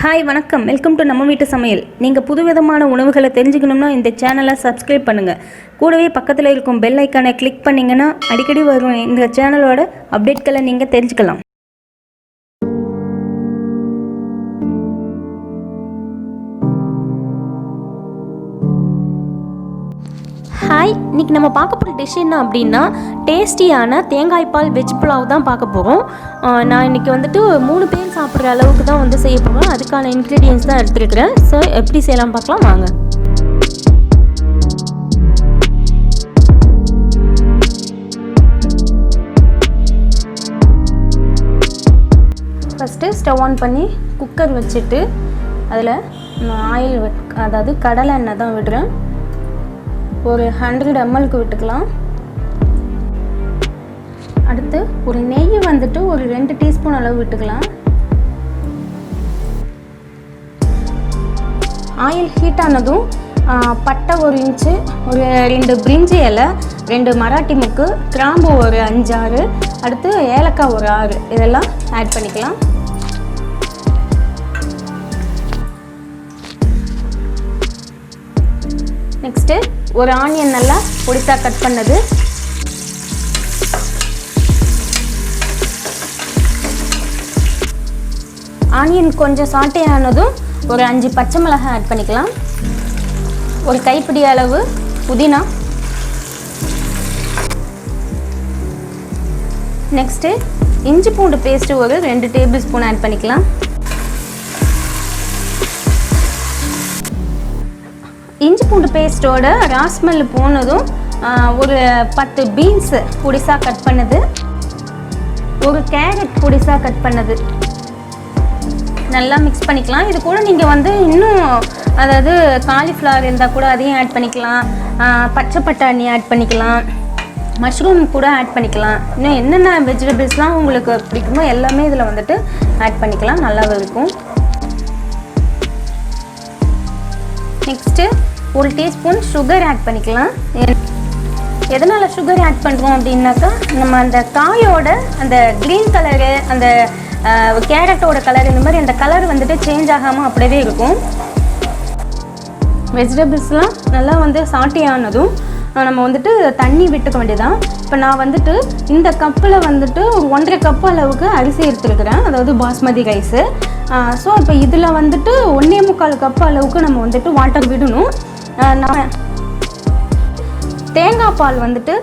Hi வணக்கம், welcome to நம்ம வீட்டு சமையல். நீங்கள் புதுவிதமான உணவுகளை தெரிஞ்சுக்கணும்னா இந்த சேனலை சப்ஸ்கிரைப் பண்ணுங்கள். கூடவே பக்கத்தில் இருக்கும் பெல் ஐக்கானை கிளிக் பண்ணிங்கன்னா அடிக்கடி வரும் இந்த சேனலோட அப்டேட்களை நீங்கள் தெரிஞ்சுக்கலாம். ஹாய், இன்றைக்கி நம்ம பார்க்க போகிற டிஷ் என்ன அப்படின்னா டேஸ்டியான தேங்காய் பால் வெஜ் புலாவ் தான் பார்க்க போகிறோம். நான் இன்றைக்கி வந்துட்டு 3 பேர் சாப்பிட்ற அளவுக்கு தான் வந்து செய்ய போகிறோம். அதுக்கான இன்க்ரீடியன்ஸ் தான் எடுத்துருக்கிறேன். ஸோ எப்படி செய்யலாம் பார்க்கலாம் வாங்க. ஃபஸ்ட்டு ஸ்டவ் ஆன் பண்ணி குக்கர் வச்சுட்டு அதில் ஆயில் அதாவது கடலை எண்ணெய் தான் விடுறேன். ஒரு 100 ml விட்டுக்கலாம். அடுத்து ஒரு நெய் வந்துட்டு ஒரு 2 டீஸ்பூன் அளவு விட்டுக்கலாம். ஆயில் ஹீட் ஆனதும் பட்டை 1 இன்ச்சு, ஒரு 2 பிரிஞ்சி இலை, 2 மராட்டி முக்கு, கிராம்பு ஒரு 5-6, அடுத்து ஏலக்காய் ஒரு 6 இதெல்லாம் ஆட் பண்ணிக்கலாம். நெக்ஸ்ட்டு ஒரு ஆனியன் நல்லா பொடிசாக கட் பண்ணது, ஆனியன் கொஞ்சம் சாட்டே ஆனதும் ஒரு 5 பச்சை மிளகாய் ஆட் பண்ணிக்கலாம். ஒரு கைப்பிடி அளவு புதினா. நெக்ஸ்ட்டு இஞ்சி பூண்டு பேஸ்ட்டு ஒரு 2 டேபிள் ஸ்பூன் ஆட் பண்ணிக்கலாம். இஞ்சி பூண்டு பேஸ்ட்டோட ராஸ்மெல் போனதும் ஒரு 10 பீன்ஸ் பொடிசாக கட் பண்ணது, ஒரு கேரட் பொடிசாக கட் பண்ணது நல்லா மிக்ஸ் பண்ணிக்கலாம். இது கூட நீங்கள் வந்து இன்னும் அதாவது காலிஃப்ளவர் இருந்தால் கூட அதையும் ஆட் பண்ணிக்கலாம், பச்சை பட்டாணி ஆட் பண்ணிக்கலாம், மஷ்ரூம் கூட ஆட் பண்ணிக்கலாம். இன்னும் என்னென்ன வெஜிடபிள்ஸ்லாம் உங்களுக்கு பிடிக்குமோ எல்லாமே இதில் வந்துட்டு ஆட் பண்ணிக்கலாம், நல்லாவே இருக்கும். நெக்ஸ்ட்டு ஒரு டீஸ்பூன் சுகர் ஆட் பண்ணிக்கலாம். எதனால் சுகர் ஆட் பண்ணுறோம் அப்படின்னாக்கா நம்ம அந்த காயோட அந்த க்ரீன் கலரு, அந்த கேரட்டோட கலர், இந்த மாதிரி அந்த கலர் வந்துட்டு சேஞ்ச் ஆகாமல் அப்படியே இருக்கும். வெஜிடபிள்ஸ்லாம் நல்லா வந்து சாட்டி ஆனதும் நம்ம வந்துட்டு தண்ணி விட்டுக்க வேண்டியதான். இப்போ நான் வந்துட்டு இந்த கப்பில் வந்துட்டு ஒரு 1.5 கப் அளவுக்கு அரிசி எடுத்துருக்கிறேன், அதாவது பாஸ்மதி ரைஸு. ஸோ இப்போ இதில் வந்துட்டு 1.25 கப் அளவுக்கு நம்ம வந்துட்டு வாட்டர் விடணும். நம்ம தேங்காய் பால் வந்துட்டு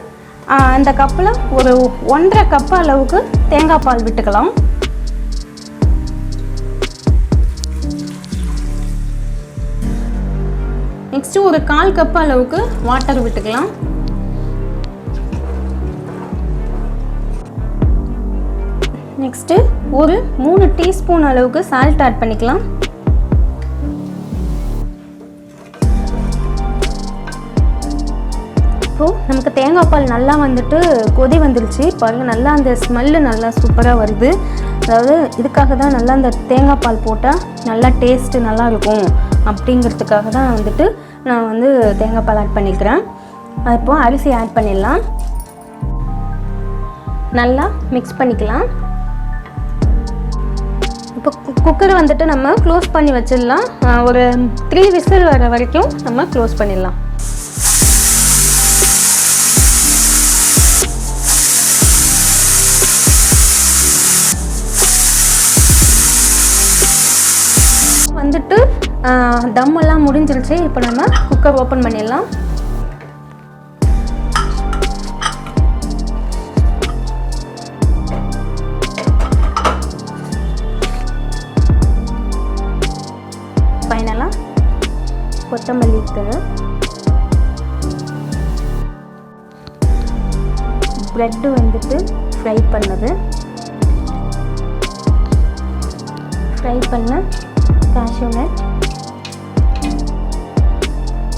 அந்த கப்பில் ஒரு 1.5 கப் அளவுக்கு தேங்காய் பால் விட்டுக்கலாம். நெக்ஸ்ட்டு ஒரு 1/4 கப் அளவுக்கு வாட்டர் விட்டுக்கலாம். நெக்ஸ்ட்டு ஒரு 3 டீஸ்பூன் அளவுக்கு சால்ட் ஆட் பண்ணிக்கலாம். இப்போது நமக்கு தேங்காய் பால் நல்லா வந்துட்டு கொதி வந்துருச்சு பாருங்கள். நல்லா அந்த ஸ்மெல்லு நல்லா சூப்பராக வருது. அதாவது இதுக்காக தான் நல்லா அந்த தேங்காய் பால் போட்டால் நல்லா டேஸ்ட்டு நல்லாயிருக்கும் அப்படிங்கிறதுக்காக தான் வந்துட்டு நான் வந்து தேங்காய் பால் ஆட் பண்ணிக்கிறேன். இப்போது அரிசி ஆட் பண்ணிடலாம், நல்லா மிக்ஸ் பண்ணிக்கலாம். இப்போ குக்கரை வந்துட்டு நம்ம க்ளோஸ் பண்ணி வச்சிடலாம். ஒரு 3 விசில் வர வரைக்கும் நம்ம க்ளோஸ் பண்ணிடலாம். வந்துட்டு தம்மெல்லாம் முடிஞ்சிருச்சு. இப்போ நம்ம குக்கர் ஓப்பன் பண்ணிடலாம். ஃபைனலாக கொத்தமல்லி தழை, ப்ரெட்டு வந்துட்டு ஃப்ரை பண்ண கேஷ்யூ நட்.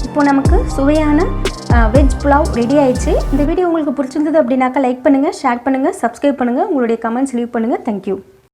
இப்போ நமக்கு சுவையான வெஜ் புலாவ் ரெடி ஆயிடுச்சு. இந்த வீடியோ உங்களுக்கு பிடிச்சிருந்தது அப்படின்னாக்கா லைக் பண்ணுங்கள், ஷேர் பண்ணுங்கள், சப்ஸ்கிரைப் பண்ணுங்கள், உங்களுடைய கமெண்ட்ஸ் லீவ் பண்ணுங்கள். தேங்க்யூ.